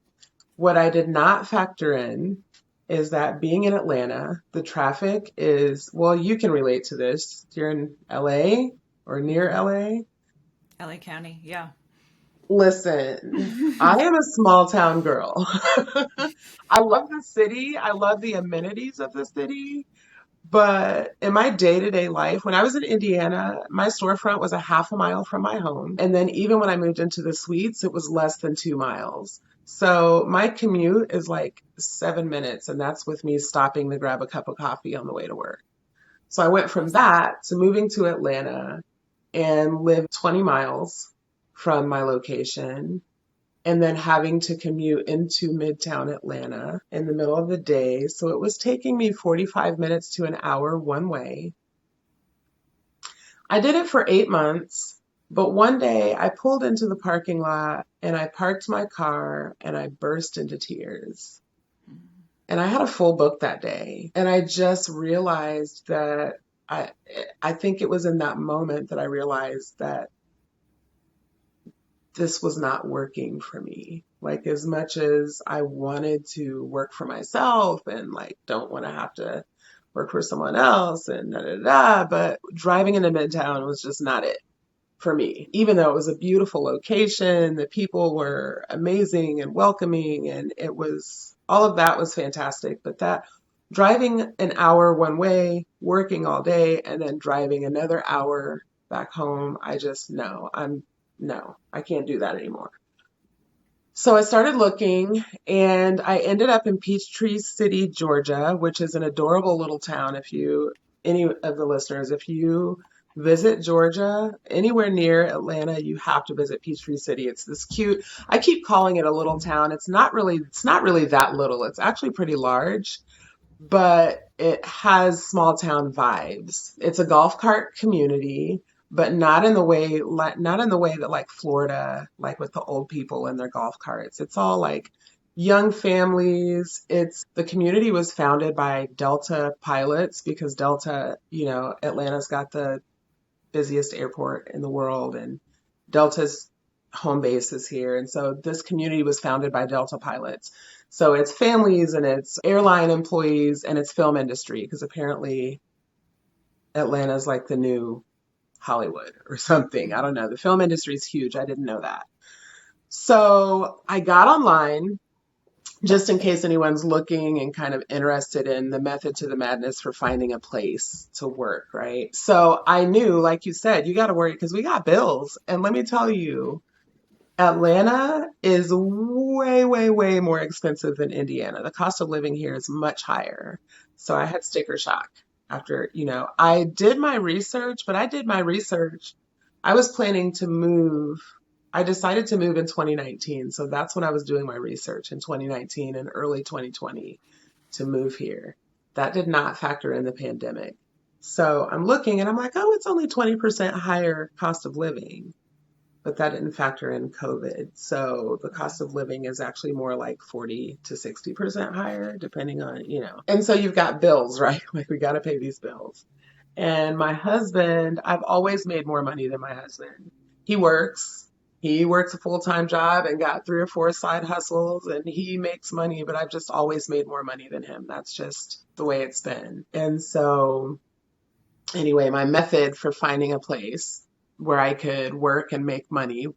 Speaker 1: What I did not factor in is that being in Atlanta, the traffic is, well, you can relate to this. You're in LA or near LA.
Speaker 2: LA County, yeah.
Speaker 1: Listen, I am a small town girl. I love the city. I love the amenities of the city, But in my day-to-day life, when I was in Indiana, my storefront was a half a mile from my home. And then even when I moved into the suites, it was less than 2 miles. So my commute is like 7 minutes, and that's with me stopping to grab a cup of coffee on the way to work. So I went from
Speaker 2: Awesome.
Speaker 1: that to moving to Atlanta and lived 20 miles from my location and then having to commute into Midtown Atlanta in the middle of the day. So it was taking me 45 minutes to an hour one way. I did it for 8 months, but one day I pulled into the parking lot and I parked my car and I burst into tears. And I had a full book that day. And I just realized that I I think it was in that moment that I realized that this was not working for me. Like, as much as I wanted to work for myself and like don't want to have to work for someone else and da da da, but driving into Midtown was just not it for me. Even though it was a beautiful location, the people were amazing and welcoming, and it was all of that was fantastic. But that driving an hour one way, working all day, and then driving another hour back home, I just no, no, I can't do that anymore. So I started looking and I ended up in Peachtree City, Georgia, which is an adorable little town. If you, any of the listeners, if you visit Georgia, anywhere near Atlanta, you have to visit Peachtree City. It's this cute, I keep calling it a little town. It's not really that little. It's actually pretty large, but it has small town vibes. It's a golf cart community, but not in the way that like Florida, like with the old people in their golf carts. It's all like young families. It's the community was founded by Delta pilots because Delta, Atlanta's got the busiest airport in the world and Delta's home base is here. And so this community was founded by Delta pilots. So it's families and it's airline employees and it's film industry because apparently Atlanta's like the new Hollywood or something. I don't know. The film industry is huge. I didn't know that. So I got online just in case anyone's looking and kind of interested in the method to the madness for finding a place to work, right? So I knew, like you said, you got to worry because we got bills. And let me tell you, Atlanta is way, way, way more expensive than Indiana. The cost of living here is much higher. So I had sticker shock after, I did my research, but I did my research. I was planning to move. I decided to move in 2019. So that's when I was doing my research in 2019 and early 2020 to move here. That did not factor in the pandemic. So I'm looking and I'm like, oh, it's only 20% higher cost of living, but that didn't factor in COVID. So the cost of living is actually more like 40 to 60% higher, depending on. And so you've got bills, right? Like we got to pay these bills. And my husband, I've always made more money than my husband. He works. He works a full-time job and got 3 or 4 side hustles and he makes money, but I've just always made more money than him. That's just the way it's been. And so anyway, my method for finding a place where I could work and make money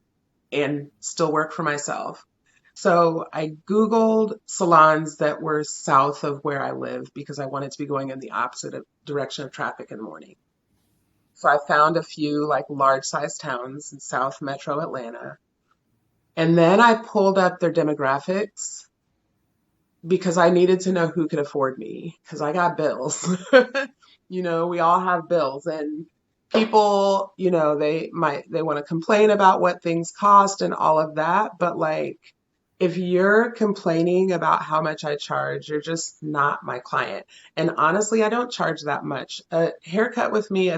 Speaker 1: and still work for myself. So I Googled salons that were south of where I live because I wanted to be going in the opposite direction of traffic in the morning. So I found a few like large sized towns in South Metro Atlanta. And then I pulled up their demographics because I needed to know who could afford me because I got bills. We all have bills and people, they want to complain about what things cost and all of that, but like if you're complaining about how much I charge, you're just not my client. And honestly, I don't charge that much. A haircut with me,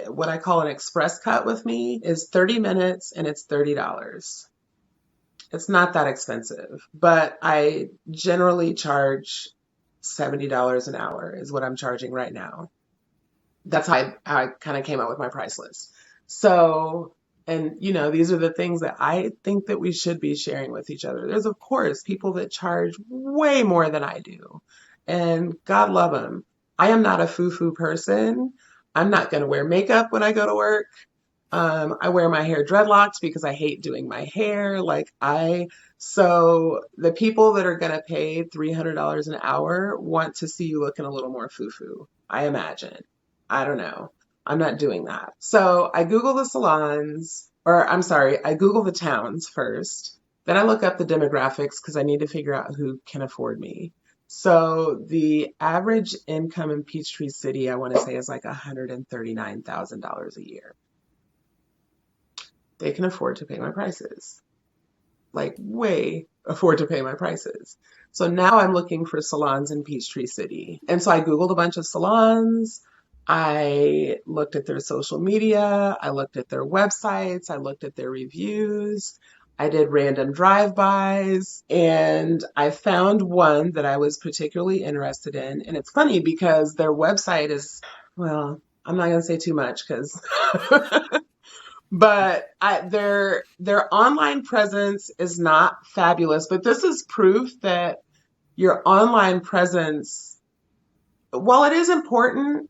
Speaker 1: what I call an express cut with me is 30 minutes and it's $30. It's not that expensive, but I generally charge $70 an hour is what I'm charging right now. That's how I kind of came up with my price list. So, and these are the things that I think that we should be sharing with each other. There's, of course, people that charge way more than I do, and God love them. I am not a foo-foo person. I'm not going to wear makeup when I go to work. I wear my hair dreadlocks because I hate doing my hair. So the people that are going to pay $300 an hour want to see you looking a little more foo-foo. I imagine. I don't know. I'm not doing that. So I Google the salons, or I'm sorry, I Google the towns first. Then I look up the demographics because I need to figure out who can afford me. So the average income in Peachtree City, I want to say, is like $139,000 a year. They can afford to pay my prices, like way afford to pay my prices. So now I'm looking for salons in Peachtree City. And so I Googled a bunch of salons. I looked at their social media. I looked at their websites. I looked at their reviews. I did random drive-bys and I found one that I was particularly interested in. And it's funny because their website is, well, I'm not going to say too much because but their online presence is not fabulous. But this is proof that your online presence, while it is important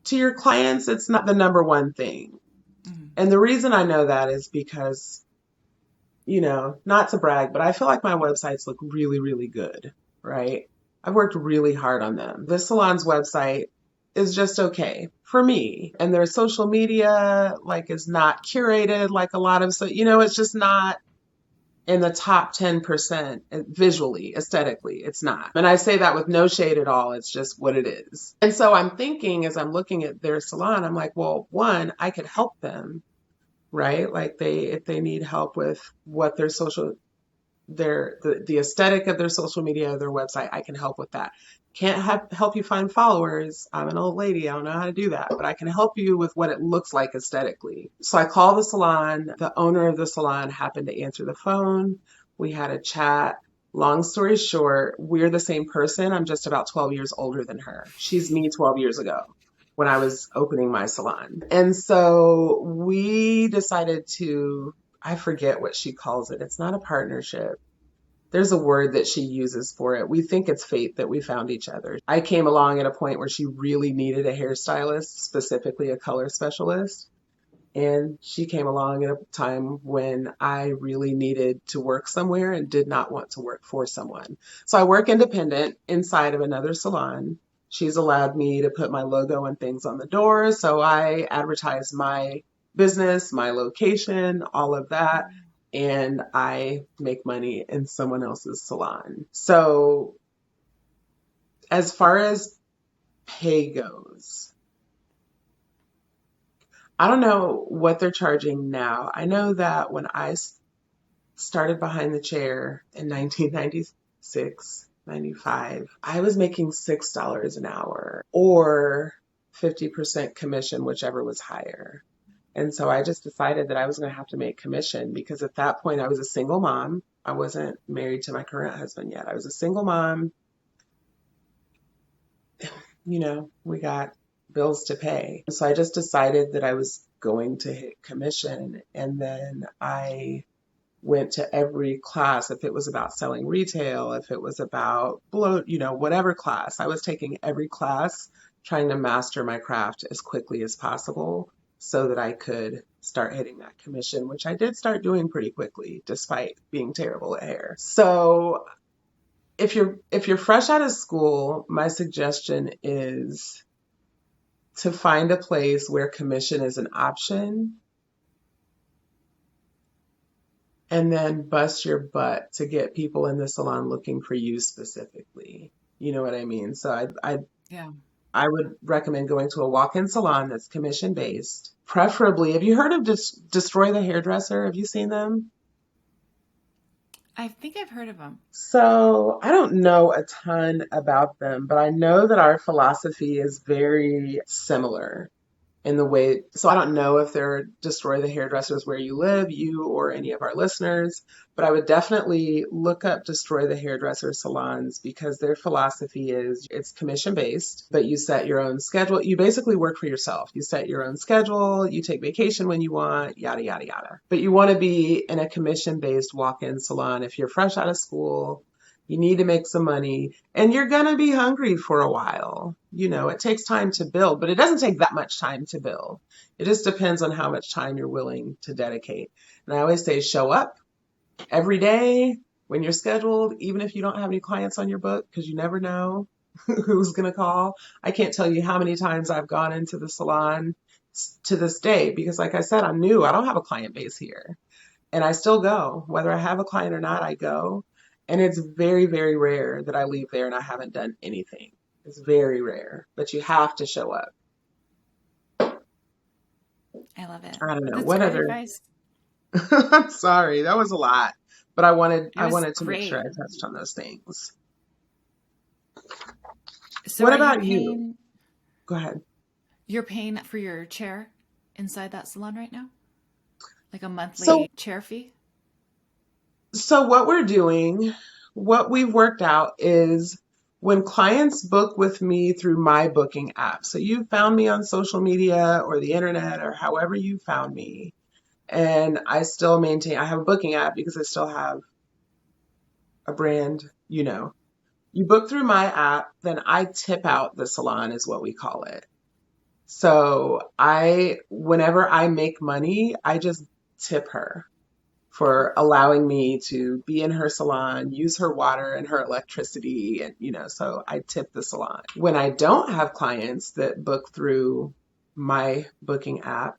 Speaker 1: to your clients, it's not the number one thing.
Speaker 2: Mm-hmm.
Speaker 1: And the reason I know that is because, not to brag, but I feel like my websites look really, really good, right? I've worked really hard on them. This salon's website is just okay for me. And their social media, like, is not curated like a lot of, so, it's just not in the top 10% visually, aesthetically. It's not. And I say that with no shade at all. It's just what it is. And so I'm thinking as I'm looking at their salon, I'm like, well, one, I could help them, right? Like if they need help with what their social the aesthetic of their social media, their website, I can help with that. Can't help you find followers. I'm an old lady. I don't know how to do that, but I can help you with what it looks like aesthetically. So I call the salon. The owner of the salon happened to answer the phone. We had a chat. Long story short, we're the same person. I'm just about 12 years older than her. She's me 12 years ago when I was opening my salon. And so we decided to, I forget what she calls it. It's not a partnership. There's a word that she uses for it. We think it's fate that we found each other. I came along at a point where she really needed a hairstylist, specifically a color specialist. And she came along at a time when I really needed to work somewhere and did not want to work for someone. So I work independent inside of another salon. She's allowed me to put my logo and things on the door. So I advertise my business, my location, all of that. And I make money in someone else's salon. So as far as pay goes, I don't know what they're charging now. I know that when I started behind the chair in 1996, 95, I was making $6 an hour or 50% commission, whichever was higher. And so I just decided that I was going to have to make commission because at that point I was a single mom. I wasn't married to my current husband yet. I was a single mom. We got bills to pay. So I just decided that I was going to hit commission. And then I went to every class. If it was about selling retail, if it was about whatever class, I was taking every class, trying to master my craft as quickly as possible so that I could start hitting that commission, which I did start doing pretty quickly, despite being terrible at hair. So if you're fresh out of school, my suggestion is to find a place where commission is an option and then bust your butt to get people in the salon looking for you specifically. You know what I mean? So
Speaker 2: Yeah.
Speaker 1: I would recommend going to a walk-in salon that's commission-based. Preferably, have you heard of Destroy the Hairdresser? Have you seen them?
Speaker 2: I think I've heard of them.
Speaker 1: So I don't know a ton about them, but I know that our philosophy is very similar in the way. So I don't know if they're Destroy the Hairdressers where you live, you or any of our listeners, but I would definitely look up Destroy the Hairdresser salons because their philosophy is it's commission based, but you set your own schedule. You basically work for yourself. You set your own schedule, you take vacation when you want, yada, yada, yada. But you want to be in a commission based walk-in salon if you're fresh out of school. You need to make some money and you're going to be hungry for a while. It takes time to build, but it doesn't take that much time to build. It just depends on how much time you're willing to dedicate. And I always say show up every day when you're scheduled, even if you don't have any clients on your book, because you never know. who's going to call. I can't tell you how many times I've gone into the salon to this day because, like I said, I'm new. I don't have a client base here. And I still go. Whether I have a client or not, I go. And it's very, very rare that I leave there and I haven't done anything. It's very rare, but you have to show up.
Speaker 2: I love it.
Speaker 1: I don't know.
Speaker 2: That's
Speaker 1: What
Speaker 2: great
Speaker 1: other?
Speaker 2: advice.
Speaker 1: I'm sorry, that was a lot, but
Speaker 2: It
Speaker 1: I
Speaker 2: was
Speaker 1: wanted to make sure I
Speaker 2: great.
Speaker 1: touched on those things.
Speaker 2: So
Speaker 1: What
Speaker 2: are you
Speaker 1: about you?
Speaker 2: paying
Speaker 1: Go ahead.
Speaker 2: you're paying for your chair inside that salon right now? Like a
Speaker 1: So,
Speaker 2: monthly chair fee?
Speaker 1: so what we're doing, what we've worked out is when clients book with me through my booking app. So you found me on social media or the internet or however you found me. And I still maintain, I have a booking app because I still have a brand, you know. You book through my app, then I tip out the salon is what we call it. So whenever I make money, I just tip her for allowing me to be in her salon, use her water and her electricity. And, so I tip the salon. When I don't have clients that book through my booking app,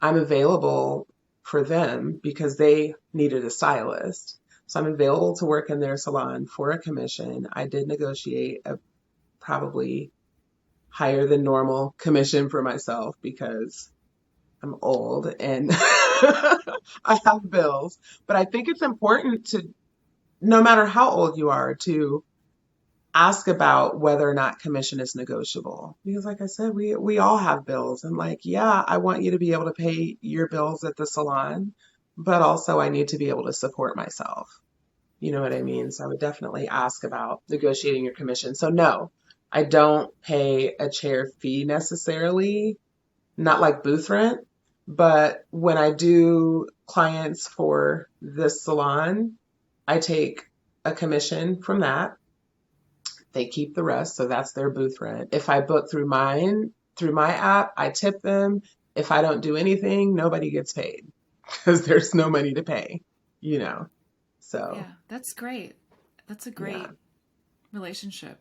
Speaker 1: I'm available for them because they needed a stylist. So I'm available to work in their salon for a commission. I did negotiate a probably higher than normal commission for myself because I'm old and I have bills. But I think it's important to, no matter how old you are, to ask about whether or not commission is negotiable. Because like I said, we all have bills. And like, yeah, I want you to be able to pay your bills at the salon, but also I need to be able to support myself. You know what I mean? So I would definitely ask about negotiating your commission. So no, I don't pay a chair fee necessarily, not like booth rent, but when I do clients for this salon, I take a commission from that. They keep the rest, so that's their booth rent. If I book through my app, I tip them. If I don't do anything, nobody gets paid because there's no money to pay, you know. So,
Speaker 2: Yeah, that's great. That's a
Speaker 1: yeah.
Speaker 2: great relationship.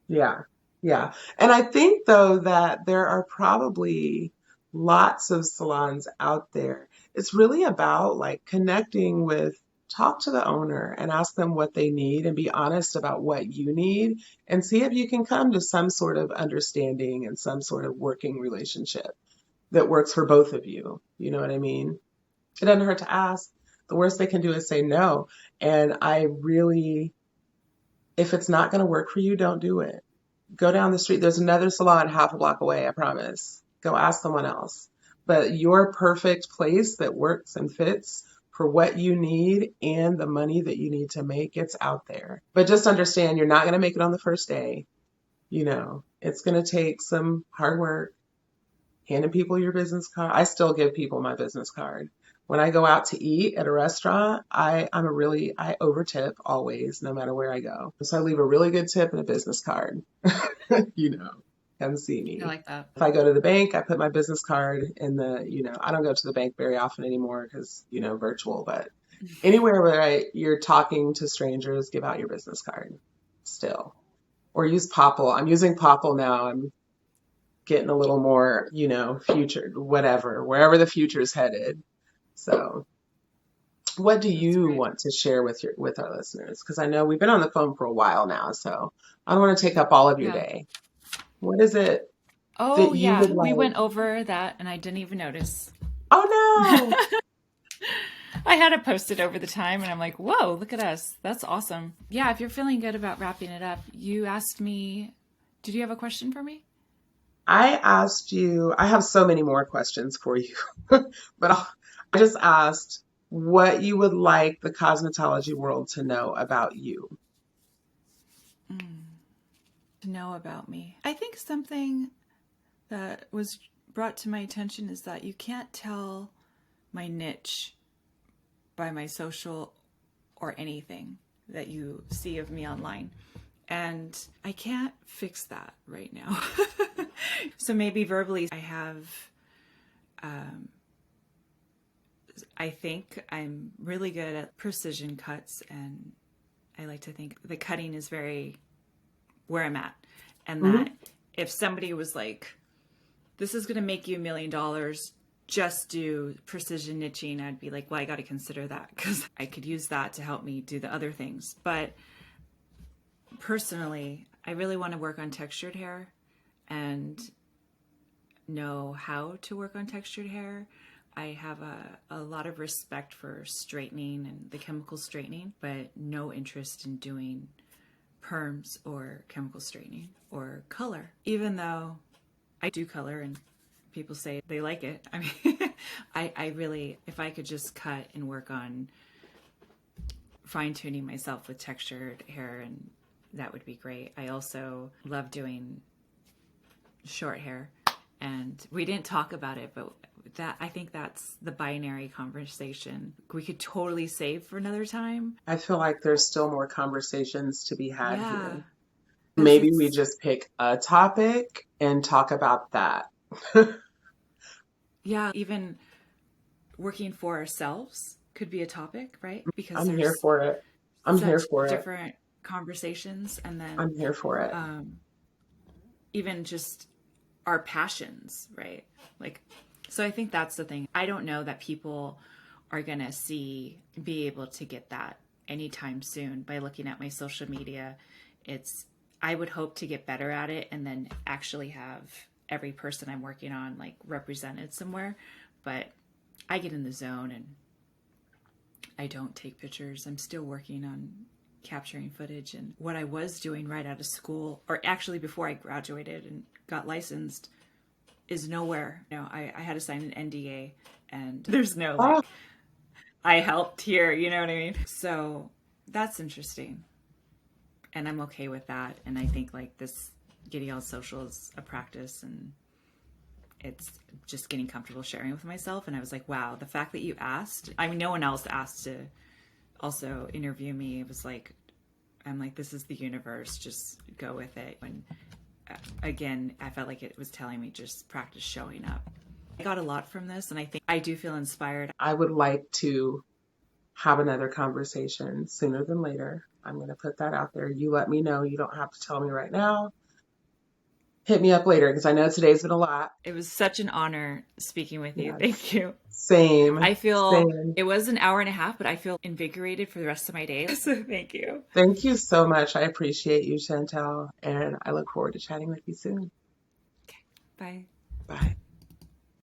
Speaker 1: Yeah, yeah. And I think though that there are probably lots of salons out there. It's really about like connecting with, talk to the owner and ask them what they need and be honest about what you need and see if you can come to some sort of understanding and some sort of working relationship that works for both of you. You know what I mean? It doesn't hurt to ask. The worst they can do is say no. And I really, if it's not going to work for you, don't do it. Go down the street. There's another salon half a block away, I promise. Go ask someone else. But your perfect place that works and fits for what you need and the money that you need to make, it's out there. But just understand you're not going to make it on the first day. It's going to take some hard work, handing people your business card. I still give people my business card. When I go out to eat at a restaurant, I over tip always, no matter where I go. So I leave a really good tip and a business card. you know, Come see
Speaker 2: I
Speaker 1: me.
Speaker 2: like that.
Speaker 1: If I go to the bank, I put my business card in I don't go to the bank very often anymore because, virtual, but anywhere where you're talking to strangers, give out your business card still. Or use Popple. I'm using Popple now. I'm getting a little more, future, whatever, wherever the future's headed. So what do
Speaker 2: That's
Speaker 1: you
Speaker 2: great.
Speaker 1: want to share with our listeners? Because I know we've been on the phone for a while now, so I don't want to take up all of your
Speaker 2: Yeah.
Speaker 1: day. What is it
Speaker 2: Oh,
Speaker 1: that you
Speaker 2: yeah.
Speaker 1: would
Speaker 2: We
Speaker 1: like?
Speaker 2: went over that and I didn't even notice.
Speaker 1: Oh
Speaker 2: I had it posted over the time and I'm like, whoa, look at us. That's awesome. Yeah, if you're feeling good about wrapping it up, you asked me, did you have a question for me?
Speaker 1: I asked you, I have so many more questions for you, but I just asked what you would like the cosmetology world to know about you.
Speaker 2: To know about me. I think something that was brought to my attention is that you can't tell my niche by my social or anything that you see of me online. And I can't fix that right now. So maybe verbally, I think I'm really good at precision cuts, and I like to think the cutting is very where I'm at. And
Speaker 1: Hmm.
Speaker 2: that if somebody was like, this is going to make you $1 million, just do precision niching, I'd be like, well, I got to consider that because I could use that to help me do the other things. But personally, I really want to work on textured hair and know how to work on textured hair. I have a lot of respect for straightening and the chemical straightening, but no interest in doing perms or chemical straightening or color, even though I do color and people say they like it. I mean, I really, if I could just cut and work on fine tuning myself with textured hair, and that would be great. I also love doing short hair, and we didn't talk about it, but that I think that's the binary conversation we could totally save for another time.
Speaker 1: I feel like there's still more conversations to be had
Speaker 2: Yeah,
Speaker 1: here.
Speaker 2: because
Speaker 1: Maybe we
Speaker 2: it's
Speaker 1: just pick a topic and talk about that.
Speaker 2: yeah, even working for ourselves could be a topic, right? Because
Speaker 1: I'm here
Speaker 2: there's
Speaker 1: for it. I'm here
Speaker 2: such
Speaker 1: for it.
Speaker 2: different conversations, and then
Speaker 1: I'm here for it.
Speaker 2: even just our passions, right? Like, so I think that's the thing. I don't know that people are going to be able to get that anytime soon by looking at my social media. I would hope to get better at it and then actually have every person I'm working on like represented somewhere. But I get in the zone and I don't take pictures. I'm still working on capturing footage, and what I was doing right out of school, or actually before I graduated and got licensed, is nowhere. I had to sign an NDA, and there's no
Speaker 1: Oh,
Speaker 2: like, I helped here, you know what I mean? So that's interesting. And I'm okay with that. And I think like this getting on social is a practice, and it's just getting comfortable sharing with myself. And I was like, wow, the fact that you asked, I mean, no one else asked to also interview me. It was like, I'm like, this is the universe, just go with it. And again, I felt like it was telling me just practice showing up. I got a lot from this, and I think I do feel inspired.
Speaker 1: I would like to have another conversation sooner than later. I'm going to put that out there. You let me know. You don't have to tell me right now. Hit me up later because I know today's been a lot.
Speaker 2: It was such an honor speaking with you.
Speaker 1: Yes.
Speaker 2: Thank you.
Speaker 1: Same.
Speaker 2: I feel
Speaker 1: Same.
Speaker 2: it was an hour and a half, but I feel invigorated for the rest of my day. So thank you.
Speaker 1: Thank you so much. I appreciate you, Chantel, and I look forward to chatting with you soon.
Speaker 2: Okay, bye.
Speaker 1: Bye.